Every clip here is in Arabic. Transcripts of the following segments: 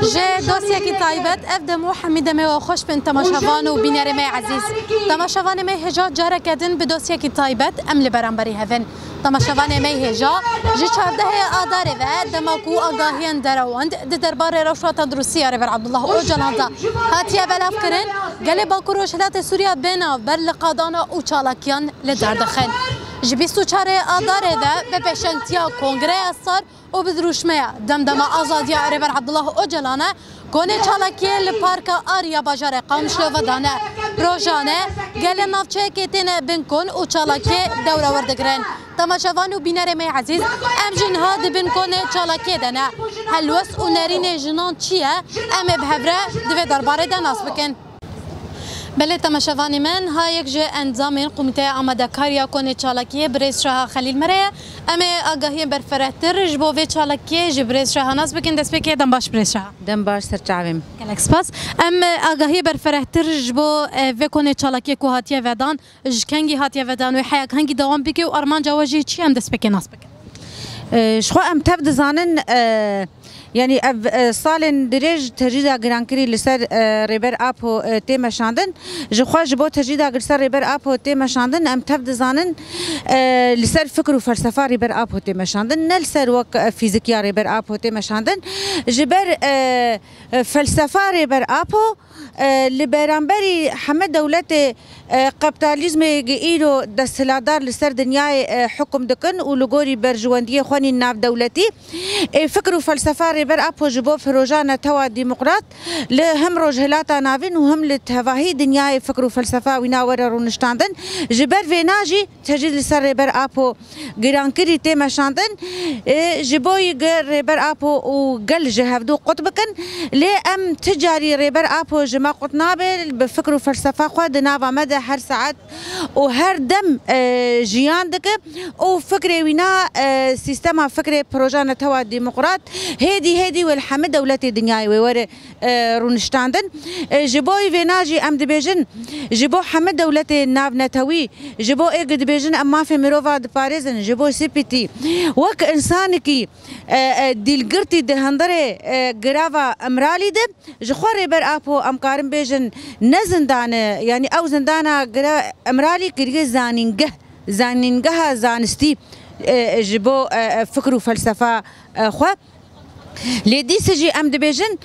جه دوسيكي طيبت افدمو حميده مي خوش بن تماشاوان و بينر مي عزيز تماشاوان مي هجا جاره كدن بدوسيكي طيبت ام لبرانبري هفن تماشاوان مي هجا جي 14 آذار و دماكو آگاهیان دروند درباره رشوه تندرستی ربر عبدالله اوجلاندا هاتیه بلاف کرن گله باکو روشلات سوریا بنا بر لقادانا او چالاکیان لدردخن جی 24 آذار و به پیشنتیا کنگره استار و بدروشمه دمدما آزادی ربر عبدالله اوجلانه گونه چالاکی لپارک آریا باجار قامشلو ودانه روزانه گله نافچه کتنه بنکن و چالاکی دوره وردگرن تماشاوان و بینر می عزیز ام جنها دبن کنه چالاکی دنه هلوس و نرین جنان چیه ام بهبره دوی درباره دناس بکن بله تماشاوانی من ها یک جه انظام قومیته آماده کاریا کنه چالاکی بریز شاه خلیل مره ام آگاهی برفرهتر جبو و چالاکی جبریز شاه ناس بکن دست بکی دم باش بریز شاه دم باش سرچاویم کلک سپاس ام آگاهی برفرهتر جبو و کنه چالاکی کو هاتیه ودان جکنگی هاتیه ودان و حیاک هنگی دوام بکی و ارمان جواجی چی هم دست بکی ناس بکن شخو ام تبد زانن يعني صالن درج تجديدا جرانكري لسر ريبر ابو تيما شاندن جخوا جبو تجديدا لسر ريبر ابو تيما شاندن ام تبد زانن لسر فكر وفلسفه ريبر ابو تيما شاندن نلسر وك فيزيكيا ريبر ابو تيما شاندن جبر فلسفه ريبر ابو لبرانبري حمد دولت قبطاليزم جيرو دستلادار لسر دنياي حكم دكن ولغوري برجوانديه خواني ناف دولتي فكر وفلسفه ريبر ابو جبو فروجانا توا ديمقراط لهم روجهلاتا نافين وهم لتهواهي دنياي فكر وفلسفه وينا ورا رونشتاندن جبر فيناجي تجد لسر ريبر ابو جرانكري تيما شاندن جبو يجر ريبر ابو وقل جهفدو قطبكن لي ام تجاري ريبر ابو جما قطنابل بفكر وفلسفه خو دنابا مدى هر ساعات وهر دم جيان دك وفكري وينا سيستما فكري بروجانا توا ديمقراط هيدي والحمد دولتي دنياي وور رونشتاندن جبوي فيناجي ام دبيجن جبو حمد دولتي ناف نتوي جبو ايج دبيجن اما في ميروفا د باريزن جبو سي بي تي وك انسانكي ديلغرتي دهندره غرافا امرالي د جخوري بر ابو امكارم بيجن نزندان يعني او زندانا امرالي كري زانينغه زانستي جبو فكر وفلسفه خو لدي سجي ام دبيجن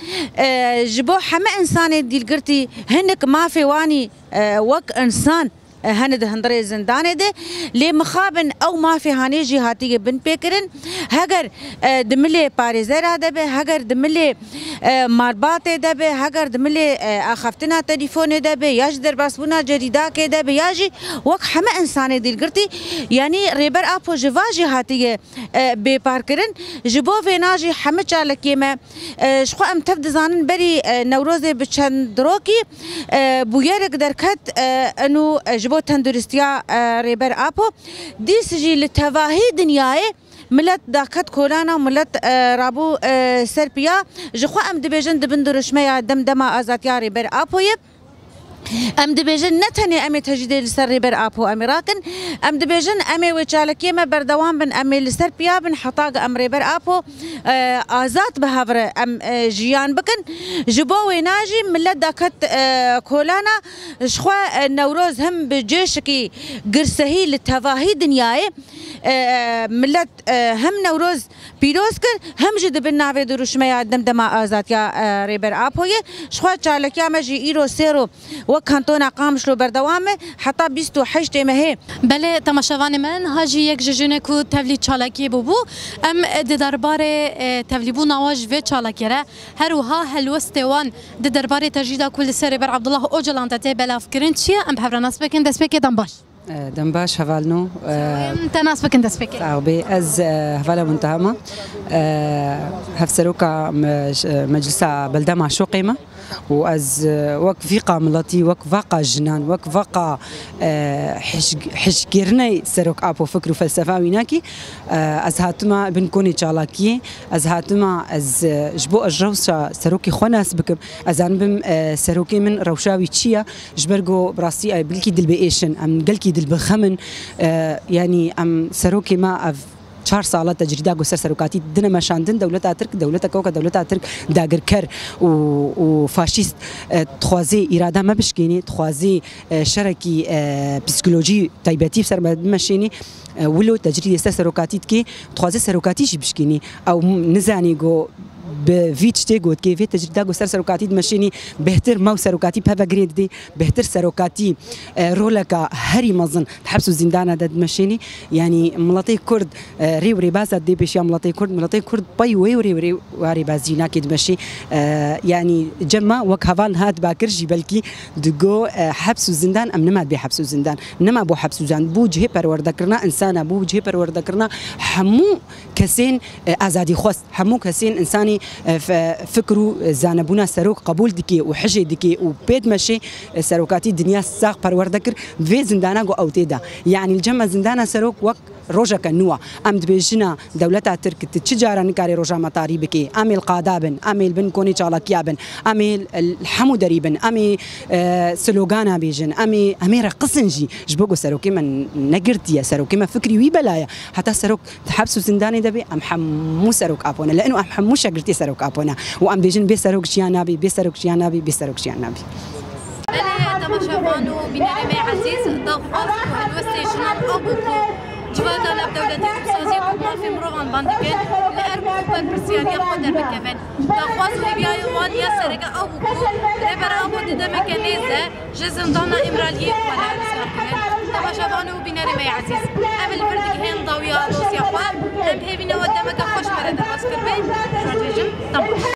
جبو حما انسان ديلغرتي هنك ما في واني وك انسان هند هندري زندانه ده لمخابن او ما في هاني جهاتي بن بكرن هاجر دملي باريزر ده به هاجر دملي ماربات ده به هاجر دملي اخفتنا تليفون ده به ياج در باسبونا جريده كده ده به ياجي وك حما انسان دلغرتي يعني ريبر ابو جواجي هاتي بي باركرن جبو فيناجي حما چالكي ما شخو ام تبد زانن بري نوروز بچندروكي بويرك دركت انو جبو تندرستيا ريبر ابو دي سجي لتواهي دنياي ملت داكت كولانا ملت رابو سربيا جخو ام دبيجن دبندرشميا دمدما ازاتيا ريبر ابو ام دبيجن نتني امي تجدي لسر ريبر ابو اميراكن ام دبيجن امي وچالكي ما بردوام بن امي لسربيا بن حطاق ام ريبر ابو ازات بهافر ام جيان بكن جبو ويناجي ملت داكت كولانا شخوا نوروز هم بجيشكي قرسهي لتواهي دنياي ملت هم نوروز بيروز كر هم جد بالنافي دروشميا دمدما ازات يا ريبر ابو شخوا چالكي ما جي ايرو سيرو وكانتونا قامشلو بردوامه حتى 28 مهي بله تماشاوان من هاجي یک ججونه کو تولید چالاکی بو ام د درباره توليبو نواج و چالاکی را هروها هلوستوان د درباره تجديدا كل سر بر عبد الله اوجلاندا ته بلاف کرن چی ام بهرناس بکن دست بک دنباش دنباش هفالنو تناس بکن دست بک عربي از هفالا منتهمه هفسروكا مجلسة بلدة معشوقيمة وأز وك فيقا ملاتي وك فاقا جنان وك فاقا حشكرني سروك أبو فكر وفلسفة ويناكي أز هاتما بنكوني چالاكي أز هاتما أز جبو الجوسة سروكي خناس بكم أز أنبم سروكي من روشاوي تشيا جبرجو براسي بلكي دل بيشن أم قلكي دل بخمن يعني أم سروكي ما 4 ساڵە تەجریدا گوسەر سەرۆکاتی دنە مەشاندن دەولەتا ترک دەولەتە کەوکە دەولەتا ترک داگرکەر و فاشیست تخوازی ئیرادا مەبشکێنی تخوازی شەرەکی پیسکولۆژی تایبەتی سەر مەشێنی ولو تجربه سەرۆکاتی کی تخوازی سەرۆکاتیشی بشکێنی ئەو نزانی گۆ بفيتش تيجود كيف تجربة سر سروكاتي مشيني بهتر مو سروكاتي بهذا جريد دي بهتر سروكاتي رولكا هري مظن تحبسوا زندانة دد مشيني يعني ملطي كرد ريوري بازات دي بيش ملطي كرد باي ويوري واري بازينا كيد مشي يعني جمع وكهفان هاد باكرجي بلكي دقو حبسوا زندان أم نما بحبسوا زندان نما بو حبسوا زندان بو جهة پروردكرنا إنسان بو جهة پروردكرنا حمو كسين أزادي خاص حمو كسين إنساني فكروا زانبونا سروك قبول دكي وحجي دكي وبيت مشي سروكاتي دنيا ساق پروردكر في زندانا جو أوتيدا يعني الجمع زندانا سروك وق روجا كنوا أم دبيجنا دولة ترك تجارة نكاري روجا مطاري بكي أمي القادابن أمي البن كوني شالكيابن أمي الحمو دريبن أمي سلوغانا بيجن أمي رقصنجي جبوجو سروكي من نجرتيا سروكي ما فكري ويبلايا حتى سروك تحبسوا زنداني دبي أم حمو سروك أبونا لأنه أم حمو شجرتي سروك أبونا وأم بيجن بيسروك شيانابي بيسروك شيانابي بيسروك شيانابي أنا تماشافانو بنرمي عزيز ضغط والوستيشن أبوكو جواد على دولة سازي ما في مروان باندكين لأربعة بالبرسيانية خدر بكفن تخواص ليبيا يوان يسرق أبوكو ربر أبو دم كنيزة جزم ضنا إمرالية ولا أرسل كفن تماشافانو بنرمي عزيز قبل بردك هين ضويا دوسيا خواب هم هبنا ودمك خوش مرد الأسكر بين شو تجم